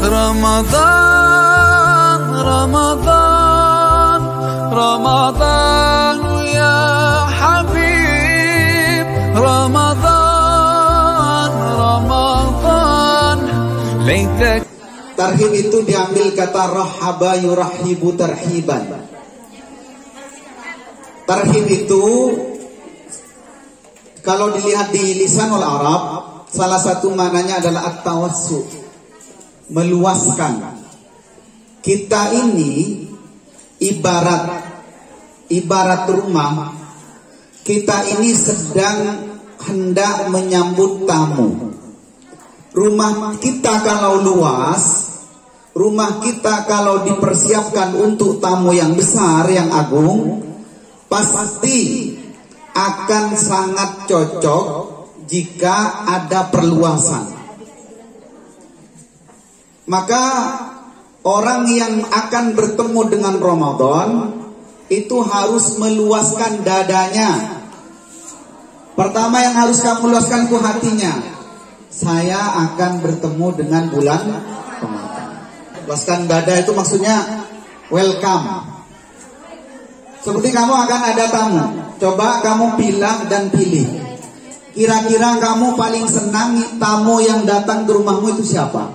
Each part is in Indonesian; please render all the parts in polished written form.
Ramadan, Ramadan, Ramadan ya Habib. Ramadan, Ramadan. Tarhib itu diambil kata rahaba yurahibu tarhiban. Tarhib itu kalau dilihat di lisanul Arab, salah satu maknanya adalah at-tawassu, meluaskan. Kita ini ibarat rumah. Kita ini sedang hendak menyambut tamu. Rumah kita kalau luas, rumah kita kalau dipersiapkan untuk tamu yang besar, yang agung, pasti akan sangat cocok jika ada perluasan. Maka orang yang akan bertemu dengan Ramadan itu harus meluaskan dadanya. Pertama yang harus kamu luaskan itu hatinya. Saya akan bertemu dengan bulan Ramadan. Luaskan dada itu maksudnya welcome. Seperti kamu akan ada tamu. Coba kamu pilih dan pilih. Kira-kira kamu paling senang tamu yang datang ke rumahmu itu siapa?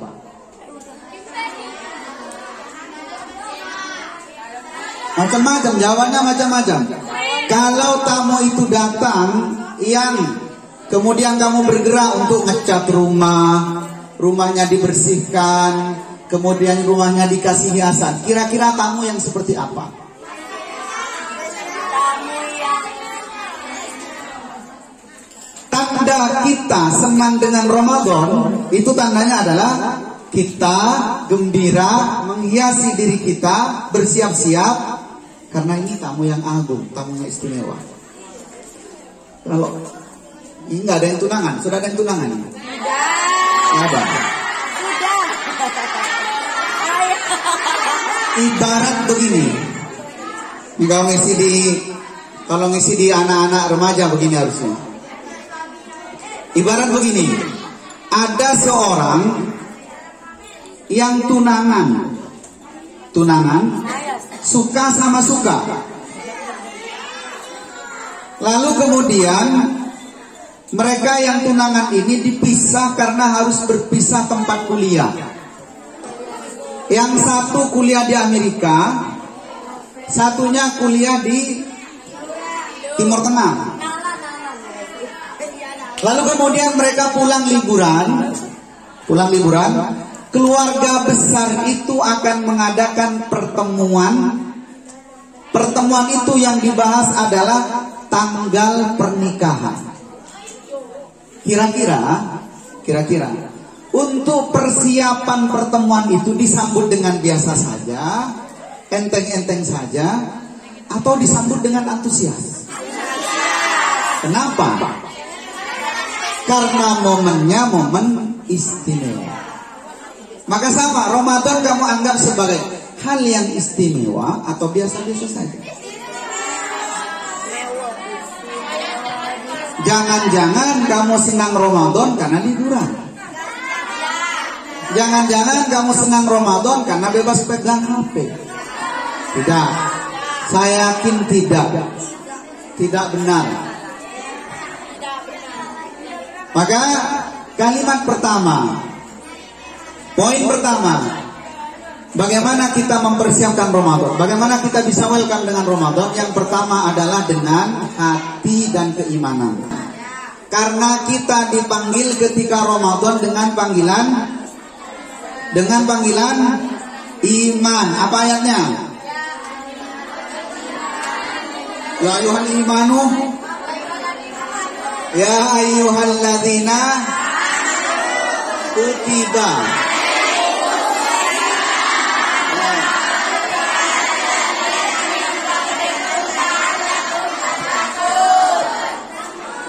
Macam-macam, jawabannya macam-macam. Kalau tamu itu datang yang kemudian kamu bergerak untuk ngecat rumah, rumahnya dibersihkan, kemudian rumahnya dikasih hiasan. Kira-kira tamu yang seperti apa? Tanda kita senang dengan Ramadan itu tandanya adalah kita gembira, menghiasi diri kita, bersiap-siap karena ini tamu yang agung, tamunya istimewa. Kalau ini nggak ada yang tunangan, sudah ada yang tunangan? Tidak ada. Ibarat begini, kalau ngisi di anak-anak remaja begini harusnya. Ibarat begini, ada seorang yang tunangan, suka sama suka. Lalu kemudian mereka yang tunangan ini dipisah karena harus berpisah tempat kuliah. Yang satu kuliah di Amerika, satunya kuliah di Timur Tengah. Lalu kemudian mereka pulang liburan, keluarga besar itu akan mengadakan pertemuan. Pertemuan itu yang dibahas adalah tanggal pernikahan. Kira-kira untuk persiapan pertemuan itu disambut dengan biasa saja, enteng-enteng saja, atau disambut dengan antusias? Kenapa? Karena momennya momen istimewa. Maka sama, Ramadan kamu anggap sebagai hal yang istimewa atau biasa-biasa saja. Jangan-jangan kamu senang Ramadan karena liburan. Jangan-jangan kamu senang Ramadan karena bebas pegang HP. Tidak. Saya yakin tidak. Tidak benar. Maka kalimat pertama, poin pertama, bagaimana kita mempersiapkan Ramadan? Bagaimana kita bisa welcome dengan Ramadan? Yang pertama adalah dengan hati dan keimanan. Karena kita dipanggil ketika Ramadan dengan panggilan iman. Apa ayatnya? Ya ayyuhal imanu, ya ayyuhalladzina kutiba.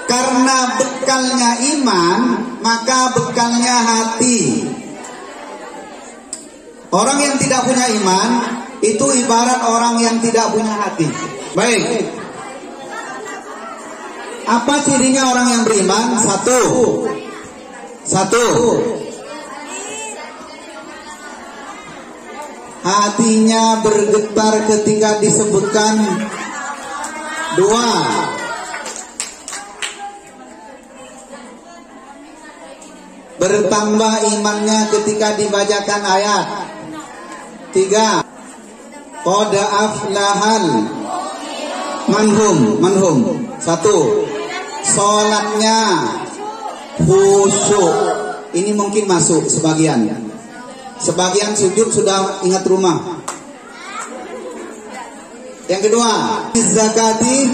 Karena bekalnya iman, maka bekalnya hati. Orang yang tidak punya iman itu ibarat orang yang tidak punya hati. Baik. Apa cirinya orang yang beriman? Satu. hatinya bergetar ketika disebutkan 2, bertambah imannya ketika dibacakan ayat. 3, qad aflahal manhum. 1, sholatnya khusyuk. Ini mungkin masuk sebagian sujud sudah ingat rumah. Yang kedua, zakati,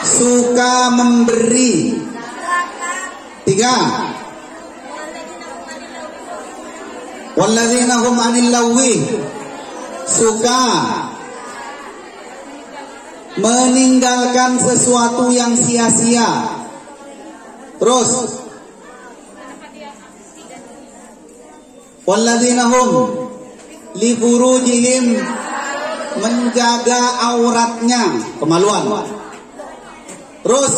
suka memberi. 3, walladzina hum 'anil lagwi, suka meninggalkan sesuatu yang sia-sia. Terus, walladzina hum li furujihim, menjaga auratnya, kemaluan. Terus,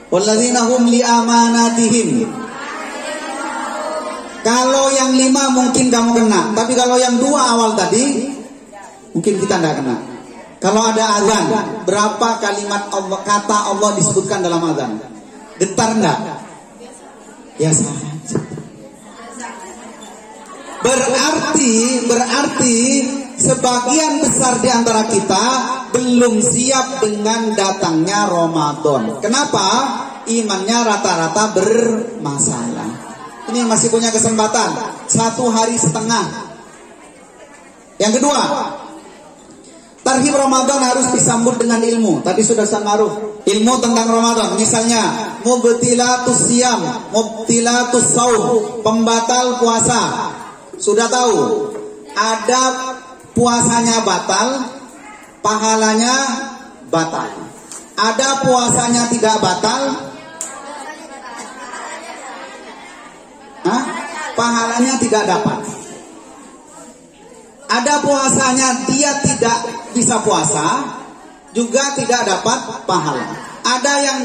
walladzina hum li amanatihim. Kalau yang 5 mungkin kamu kena, tapi kalau yang 2 awal tadi mungkin kita tidak kena. Kalau ada azan, berapa kalimat Allah, kata Allah disebutkan dalam azan? Getar enggak? Ya saja. Berarti sebagian besar di antara kita belum siap dengan datangnya Ramadan. Kenapa? Imannya rata-rata bermasalah. Ini masih punya kesempatan 1 hari setengah. Yang kedua, tarhib Ramadan harus disambut dengan ilmu. Tadi sudah sangaruh ilmu tentang Ramadan. Misalnya mubtilatus siyam, mubtilatus saum, pembatal puasa. Sudah tahu, ada puasanya batal, pahalanya batal. Ada puasanya tidak batal, pahalanya tidak dapat. Ada puasanya dia tidak bisa puasa, juga tidak dapat pahala. Ada yang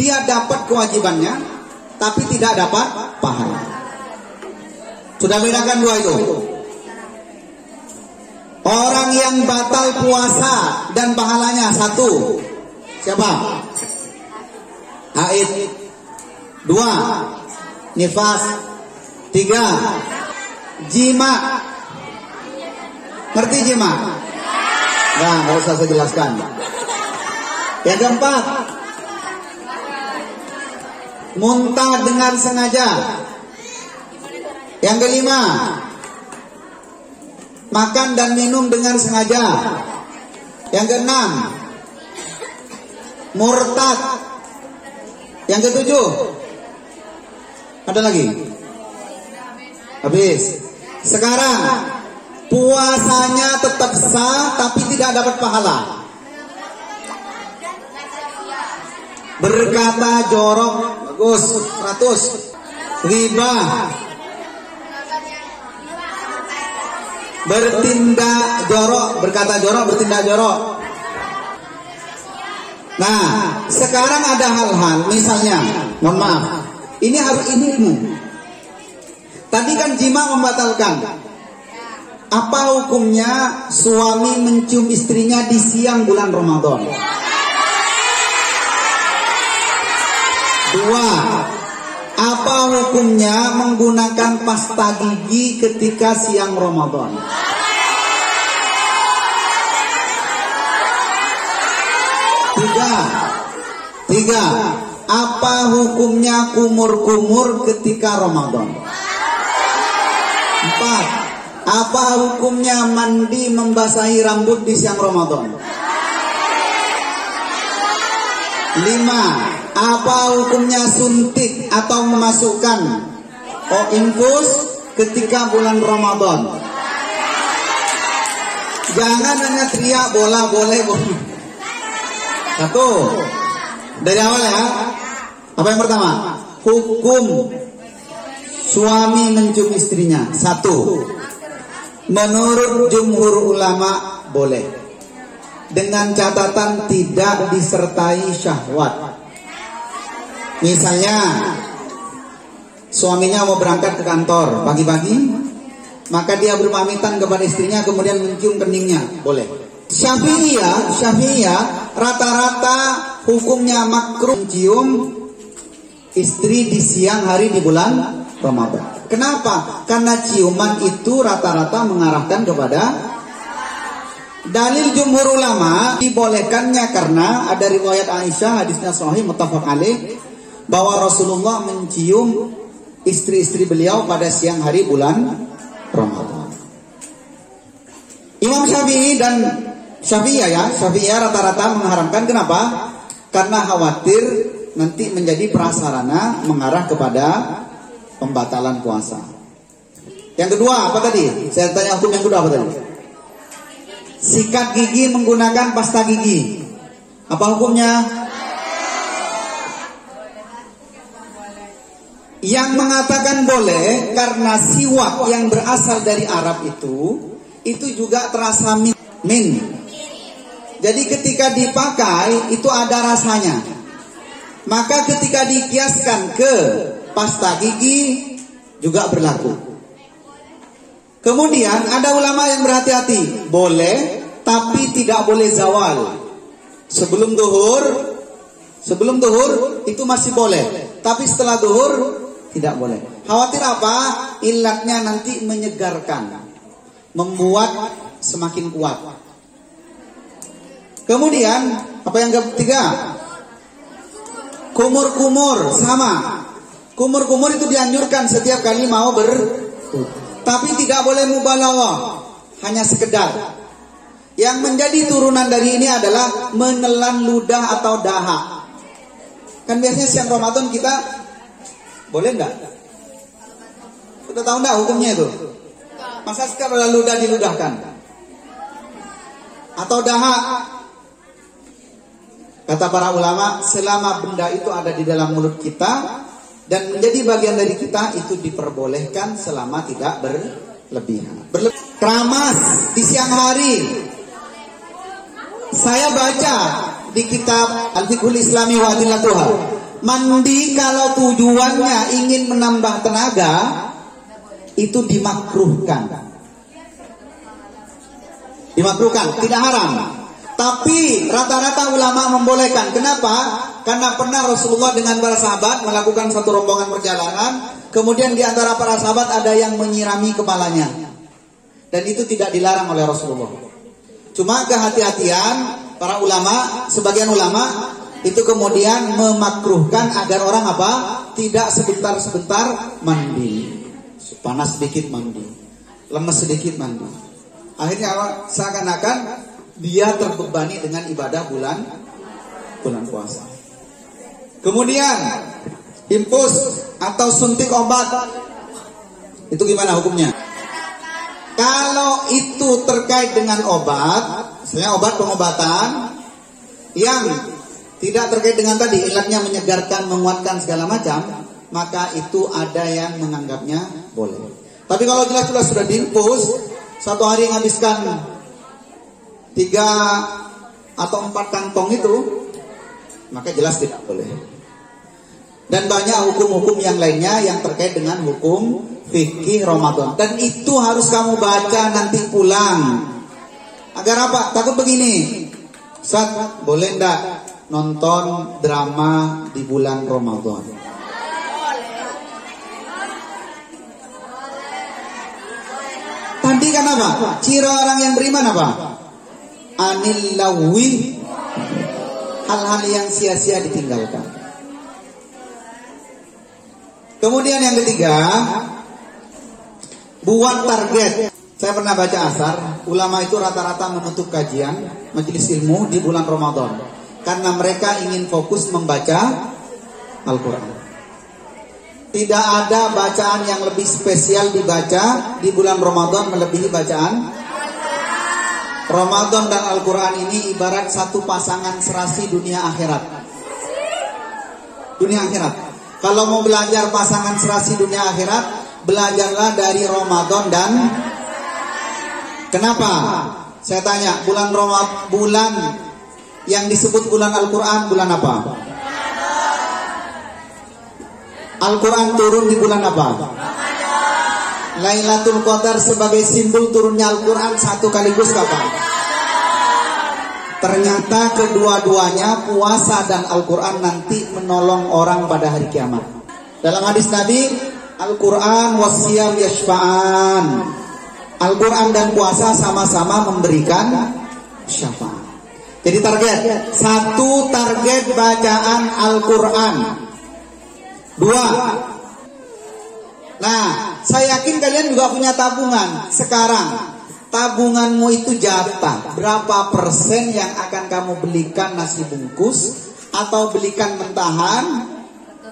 dia dapat kewajibannya, tapi tidak dapat pahala. Sudah bedakan 2 itu. Orang yang batal puasa dan pahalanya 1, siapa? Haid. 2, nifas. 3, jima. Ngerti jima? Nah, nggak usah saya jelaskan. Yang keempat, muntah dengan sengaja. Yang kelima, makan dan minum dengan sengaja. Yang keenam, murtad. Yang ketujuh, ada lagi? Habis. Sekarang puasanya tetap sah tapi tidak dapat pahala. Berkata jorok, bagus, 100. Ghibah, bertindak jorok, berkata jorok, bertindak jorok. Nah, sekarang ada hal-hal, misalnya, mohon maaf, ini harus ilmu. Tadi kan jima membatalkan. Apa hukumnya suami mencium istrinya di siang bulan Ramadan? 2, apa hukumnya menggunakan pasta gigi ketika siang Ramadan? 3, apa hukumnya kumur-kumur ketika Ramadan? 4, apa hukumnya mandi membasahi rambut di siang Ramadan? 5, apa hukumnya suntik atau memasukkan infus ketika bulan Ramadan? Jangan hanya teriak bola boleh. 1, dari awal ya. Apa yang pertama? Hukum suami mencium istrinya. 1, menurut jumhur ulama boleh, dengan catatan tidak disertai syahwat. Misalnya suaminya mau berangkat ke kantor pagi-pagi, maka dia berpamitan kepada istrinya kemudian mencium keningnya, boleh. Syafi'iyah rata-rata hukumnya makruh mencium istri di siang hari di bulan Ramadan. Kenapa? Karena ciuman itu rata-rata mengarahkan kepada dalil jumhur ulama dibolehkannya karena ada riwayat Aisyah, hadisnya sahih muttafaq alaih, bahwa Rasulullah mencium istri-istri beliau pada siang hari bulan Ramadan. Imam Syafi'i dan Syafi'iyah rata-rata mengharamkan. Kenapa? Karena khawatir nanti menjadi prasarana mengarah kepada pembatalan puasa. Yang kedua apa tadi? Saya tanya hukum yang kedua apa tadi? Sikat gigi menggunakan pasta gigi. Apa hukumnya? Yang mengatakan boleh karena siwak yang berasal dari Arab itu juga terasa min. Jadi ketika dipakai itu ada rasanya. Maka ketika dikiaskan ke pasta gigi juga berlaku. Kemudian ada ulama yang berhati-hati, boleh tapi tidak boleh zawal. Sebelum duhur itu masih boleh, tapi setelah duhur tidak boleh. Khawatir apa? Ilatnya nanti menyegarkan, membuat semakin kuat. Kemudian apa yang ketiga? Kumur-kumur sama. Kumur-kumur itu dianjurkan setiap kali mau tapi tidak boleh mubalaghah, hanya sekedar. Yang menjadi turunan dari ini adalah menelan ludah atau dahak. Kan biasanya siang Ramadan kita boleh enggak? Sudah tahu enggak hukumnya itu? Masa sekarang ludah diludahkan? Atau dahak? Kata para ulama, selama benda itu ada di dalam mulut kita dan menjadi bagian dari kita, itu diperbolehkan selama tidak berlebihan. Keramas di siang hari. Saya baca di kitab Al-Fiqhul Islami wa Adillatuha, mandi kalau tujuannya ingin menambah tenaga itu dimakruhkan. Dimakruhkan, tidak haram. Tapi rata-rata ulama membolehkan. Kenapa? Karena pernah Rasulullah dengan para sahabat melakukan satu rombongan perjalanan, kemudian di antara para sahabat ada yang menyirami kepalanya, dan itu tidak dilarang oleh Rasulullah. Cuma kehati-hatian para ulama, sebagian ulama itu kemudian memakruhkan agar orang apa? Tidak sebentar-sebentar mandi, panas sedikit mandi, lemes sedikit mandi. Akhirnya seakan-akan dia terbebani dengan ibadah bulan puasa. Kemudian infus atau suntik obat, itu gimana hukumnya? Kalau itu terkait dengan obat, misalnya obat pengobatan yang tidak terkait dengan tadi ilatnya menyegarkan, menguatkan segala macam, maka itu ada yang menganggapnya boleh. Tapi kalau jelas-jelas sudah diinfus, satu hari menghabiskan 3 atau 4 kantong itu, maka jelas tidak boleh. Dan banyak hukum-hukum yang lainnya yang terkait dengan hukum fikih Ramadan. Dan itu harus kamu baca nanti pulang. Agar apa? Takut begini, Ustaz, boleh enggak nonton drama di bulan Ramadan? Tadi kan apa? Ciri orang yang beriman apa? Anil lawi, hal-hal yang sia-sia ditinggalkan. Kemudian yang ketiga, buat target. Saya pernah baca asar, ulama itu rata-rata menutup kajian majelis ilmu di bulan Ramadan karena mereka ingin fokus membaca Al-Quran. Tidak ada bacaan yang lebih spesial dibaca di bulan Ramadan melebihi bacaan Ramadan. Dan Al-Quran ini ibarat satu pasangan serasi dunia akhirat. Dunia akhirat. Kalau mau belajar pasangan serasi dunia akhirat, belajarlah dari Ramadan. Dan kenapa? Saya tanya, bulan Ramadan, bulan yang disebut bulan Al-Quran, bulan apa? Al-Quran turun di bulan apa? Lailatul Qadar sebagai simbol turunnya Al-Quran satu kaligus kapan? Ternyata kedua-duanya, puasa dan Al-Quran, nanti menolong orang pada hari kiamat. Dalam hadis Nabi, Al-Quran wasyam yashfa'an. Al-Quran dan puasa sama-sama memberikan syafaat. Jadi satu target bacaan Al-Quran. 2. Nah, saya yakin kalian juga punya tabungan. Sekarang tabunganmu itu jatah berapa persen yang akan kamu belikan nasi bungkus atau belikan mentahan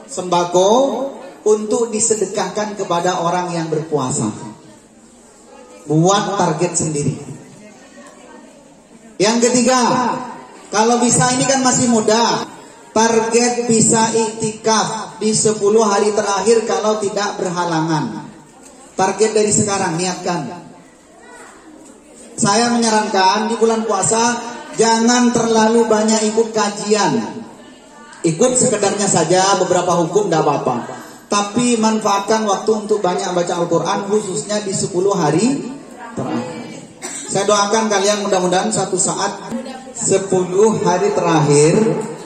sembako untuk disedekahkan kepada orang yang berpuasa. Buat target sendiri. Yang ketiga, kalau bisa, ini kan masih muda, target bisa iktikaf di 10 hari terakhir kalau tidak berhalangan. Target dari sekarang, niatkan. Saya menyarankan di bulan puasa jangan terlalu banyak ikut kajian. Ikut sekedarnya saja, beberapa hukum tidak apa-apa. Tapi manfaatkan waktu untuk banyak baca Al-Quran, khususnya di 10 hari terakhir. Saya doakan kalian mudah-mudahan satu saat 10 hari terakhir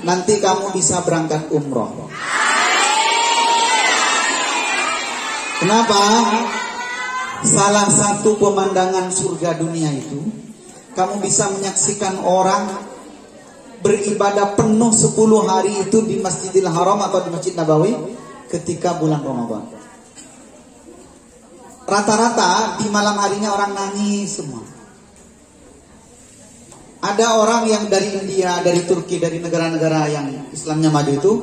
nanti kamu bisa berangkat umroh. Kenapa? Salah satu pemandangan surga dunia itu, kamu bisa menyaksikan orang beribadah penuh 10 hari itu di Masjidil Haram atau di Masjid Nabawi ketika bulan Ramadan. Rata-rata di malam harinya orang nangis semua. Ada orang yang dari India, dari Turki, dari negara-negara yang Islamnya maju itu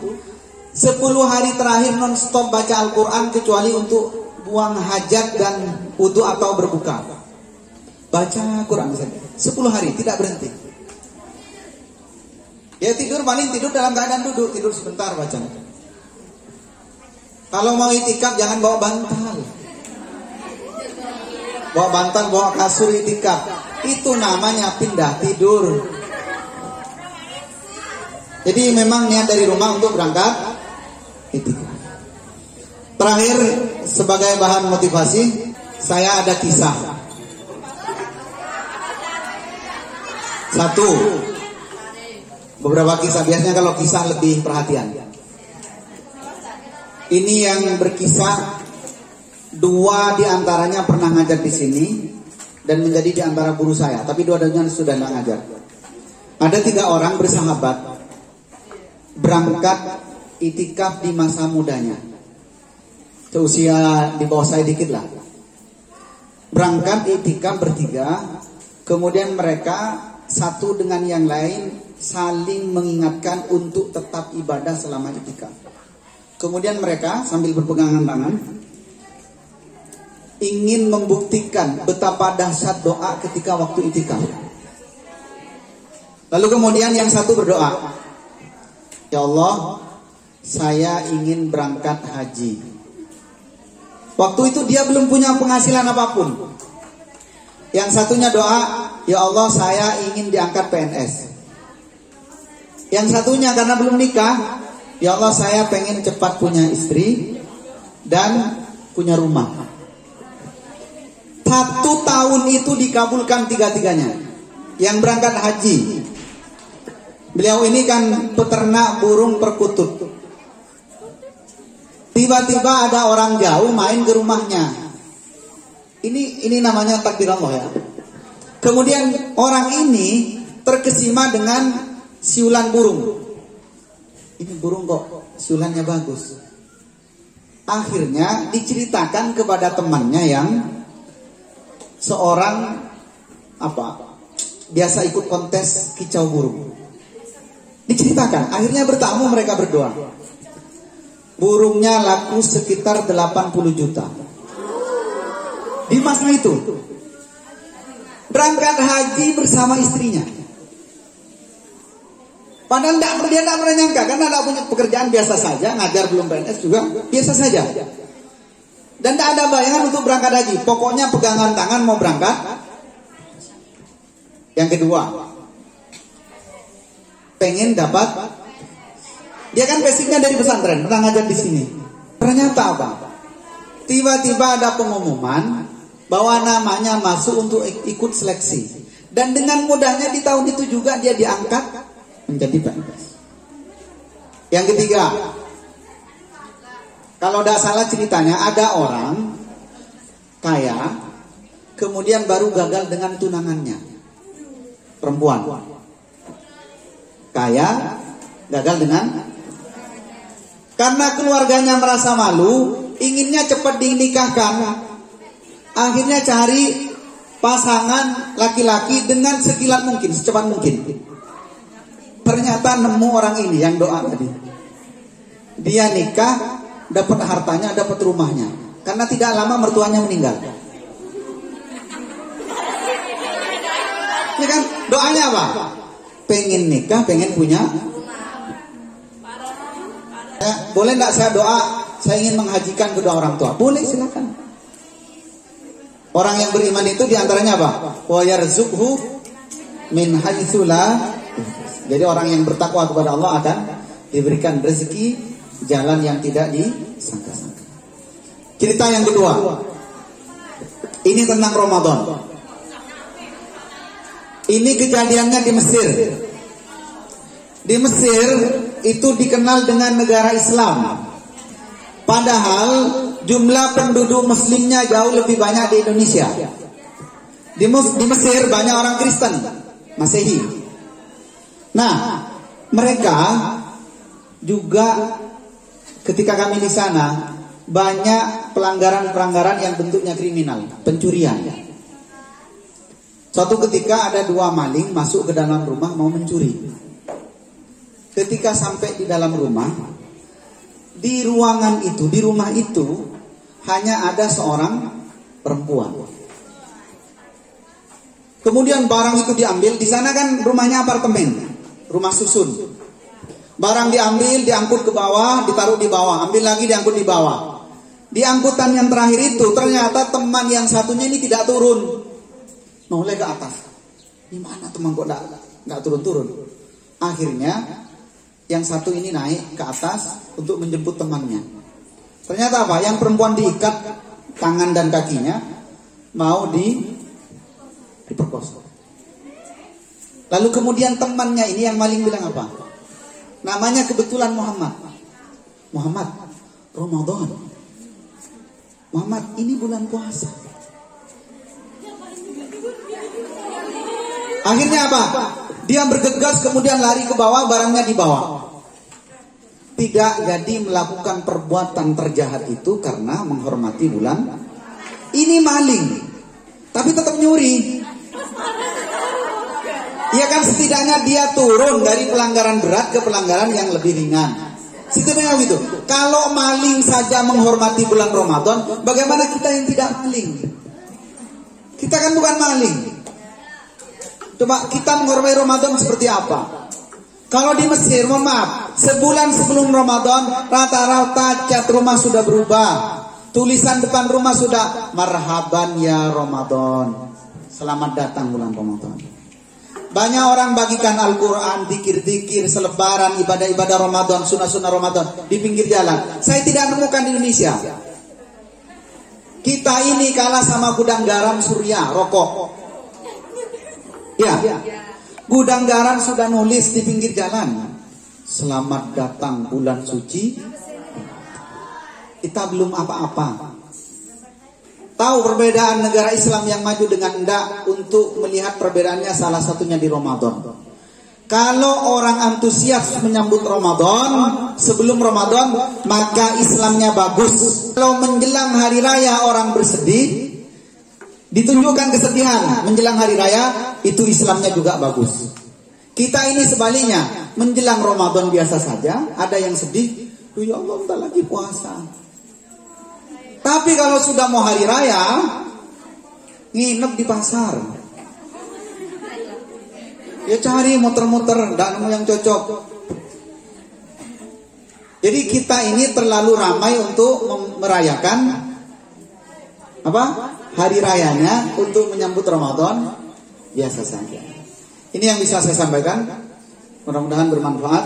10 hari terakhir non-stop baca Al-Quran kecuali untuk buang hajat dan wudu atau berbuka. Baca Quran saja 10 hari tidak berhenti. Ya tidur paling tidur dalam keadaan duduk, tidur sebentar baca. Kalau mau itikaf jangan bawa bantal. Bawa bantal, bawa kasur itikaf. Itu namanya pindah tidur. Jadi memang niat dari rumah untuk berangkat itikaf. Terakhir, sebagai bahan motivasi, saya ada kisah. Satu, beberapa kisah. Biasanya kalau kisah lebih perhatian. Ini yang berkisah, 2 diantaranya pernah ngajar di sini dan menjadi di antara guru saya. Tapi 2-duanya sudah tidak ngajar. Ada 3 orang bersahabat berangkat itikaf di masa mudanya. Seusia di bawah saya dikit lah. Berangkat itikaf bertiga. Kemudian mereka satu dengan yang lain saling mengingatkan untuk tetap ibadah selama itikaf. Kemudian mereka sambil berpegangan tangan ingin membuktikan betapa dahsyat doa ketika waktu itikaf. Lalu kemudian yang satu berdoa, "Ya Allah, saya ingin berangkat haji." Waktu itu dia belum punya penghasilan apapun. Yang satunya doa, "Ya Allah, saya ingin diangkat PNS." Yang satunya karena belum nikah, "Ya Allah, saya pengen cepat punya istri dan punya rumah." 1 tahun itu dikabulkan 3-tiganya. Yang berangkat haji, beliau ini kan peternak burung perkutut. Tiba-tiba ada orang jauh main ke rumahnya. Ini namanya takdir Allah ya. Kemudian orang ini terkesima dengan siulan burung. Ini burung kok siulannya bagus. Akhirnya diceritakan kepada temannya yang seorang biasa ikut kontes kicau burung. Diceritakan, akhirnya bertamu, mereka berdoa. Burungnya laku sekitar 80 juta. Di masa itu berangkat haji bersama istrinya. Padahal dia tidak pernah nyangka, karena tidak punya pekerjaan, biasa saja, ngajar belum PNS juga, biasa saja. Dan tidak ada bayangan untuk berangkat haji. Pokoknya pegangan tangan mau berangkat. Yang kedua, pengen dapat. Dia kan basicnya dari pesantren, pernah ngajar di sini. Ternyata apa? tiba-tiba ada pengumuman bahwa namanya masuk untuk ikut seleksi. Dan dengan mudahnya di tahun itu juga dia diangkat menjadi PNS. Yang ketiga, kalau tidak salah ceritanya ada orang kaya, kemudian baru gagal dengan tunangannya. Perempuan kaya, gagal dengan, karena keluarganya merasa malu, inginnya cepat dinikahkan. Akhirnya cari pasangan laki-laki dengan sekilat mungkin, secepat mungkin. Ternyata nemu orang ini yang doa tadi. Dia nikah, dapat hartanya, dapat rumahnya. Karena tidak lama mertuanya meninggal. Ini kan doanya apa? Pengen nikah, pengen punya. Ya, boleh enggak saya doa, saya ingin menghajikan kedua orang tua? Boleh, silakan. Orang yang beriman itu diantaranya apa? Wa yarzuqhu min haitsu la. Jadi orang yang bertakwa kepada Allah akan diberikan rezeki jalan yang tidak disangka-sangka. Cerita yang kedua, ini tentang Ramadan. Ini kejadiannya di Mesir. Di Mesir itu dikenal dengan negara Islam. Padahal jumlah penduduk muslimnya jauh lebih banyak di Indonesia. Di Mesir banyak orang Kristen, Masehi. Nah, mereka juga ketika kami di sana banyak pelanggaran-pelanggaran yang bentuknya kriminal, pencurian. Suatu ketika ada dua maling masuk ke dalam rumah mau mencuri. Ketika sampai di dalam rumah, di ruangan itu, di rumah itu hanya ada seorang perempuan. Kemudian barang itu diambil. Di sana kan rumahnya apartemen, rumah susun. Barang diambil, diangkut ke bawah, ditaruh di bawah, ambil lagi, diangkut di bawah. Di angkutan yang terakhir itu ternyata teman yang satunya ini tidak turun, noleh ke atas. Gimana teman kok tidak turun-turun? Akhirnya yang satu ini naik ke atas untuk menjemput temannya. Ternyata apa? Yang perempuan diikat tangan dan kakinya, mau diperkosa. Lalu kemudian temannya ini yang maling bilang apa? Namanya kebetulan Muhammad. Muhammad, Ramadan. Muhammad, ini bulan puasa. Akhirnya apa? Dia bergegas kemudian lari ke bawah, barangnya dibawa. Tidak jadi melakukan perbuatan terjahat itu karena menghormati bulan. Ini maling, tapi tetap nyuri. Ya kan, setidaknya dia turun dari pelanggaran berat ke pelanggaran yang lebih ringan. Setidaknya begitu. Kalau maling saja menghormati bulan Ramadan, bagaimana kita yang tidak maling? Kita kan bukan maling. Coba kita menghormati Ramadan seperti apa? Kalau di Mesir, mohon maaf, sebulan sebelum Ramadan rata-rata cat rumah sudah berubah. Tulisan depan rumah sudah marhaban ya Ramadan. Selamat datang bulan Ramadan. Banyak orang bagikan Al-Quran, zikir-zikir, selebaran, ibadah-ibadah Ramadan, sunnah-sunnah Ramadan di pinggir jalan. Saya tidak nemukan di Indonesia. Kita ini kalah sama gudang garam Surya, rokok. Ya, gudang garam sudah nulis di pinggir jalan, selamat datang bulan suci. Kita belum apa-apa. Tahu perbedaan negara Islam yang maju dengan enggak? Untuk melihat perbedaannya salah satunya di Ramadan. Kalau orang antusias menyambut Ramadan sebelum Ramadan, maka Islamnya bagus. Kalau menjelang hari raya orang bersedih, ditunjukkan kesedihan menjelang hari raya, itu Islamnya juga bagus. Kita ini sebaliknya, menjelang Ramadan biasa saja, ada yang sedih, "Duh ya Allah, bentar lagi puasa." Tapi kalau sudah mau hari raya, nginep di pasar. Ya cari muter-muter, tidak nemu yang cocok. Jadi kita ini terlalu ramai untuk merayakan apa? Hari rayanya, untuk menyambut Ramadan biasa saja. Ini yang bisa saya sampaikan. Mudah-mudahan bermanfaat.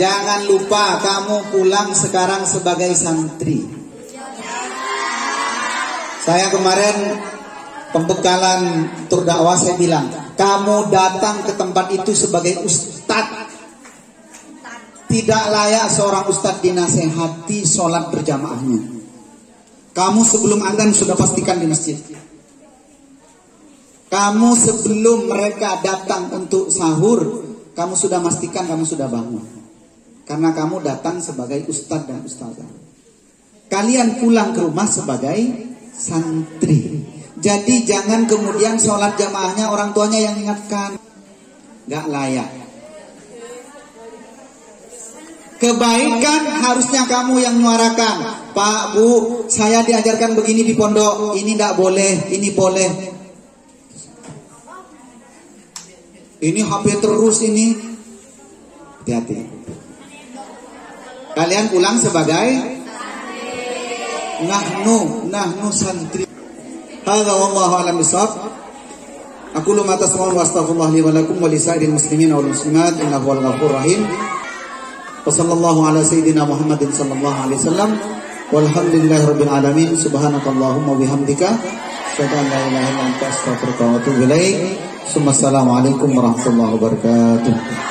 Jangan lupa kamu pulang sekarang sebagai santri. Saya kemarin pembekalan tur dakwah saya bilang, kamu datang ke tempat itu sebagai ustadz. Tidak layak seorang ustadz dinasehati sholat berjamaahnya. Kamu sebelum adzan sudah pastikan di masjid. Kamu sebelum mereka datang untuk sahur, kamu sudah pastikan kamu sudah bangun. Karena kamu datang sebagai ustadz dan ustazah. Kalian pulang ke rumah sebagai santri. Jadi jangan kemudian sholat jamaahnya orang tuanya yang ingatkan. Gak layak. Kebaikan harusnya kamu yang menyuarakan. Pak, Bu, saya diajarkan begini di pondok. Ini gak boleh, ini boleh. Ini HP terus ini. Hati-hati. Kalian pulang sebagai nahnu santri. Hadza wallahu a'lam bishawab. Aku lu ma tasma'un wa astaghfirullah li wa lakum wa li sa'iril muslimin wal muslimat innahu wal ghafurur rahim. Wa sallallahu ala sayyidina Muhammadin sallallahu alaihi wasallam. Walhamdulillahirabbil alamin. Subhanakallahumma wa bihamdika asyhadu an la ilaha illa anta astaghfiruka wa atubu ilaik. Assalamualaikum warahmatullahi wabarakatuh.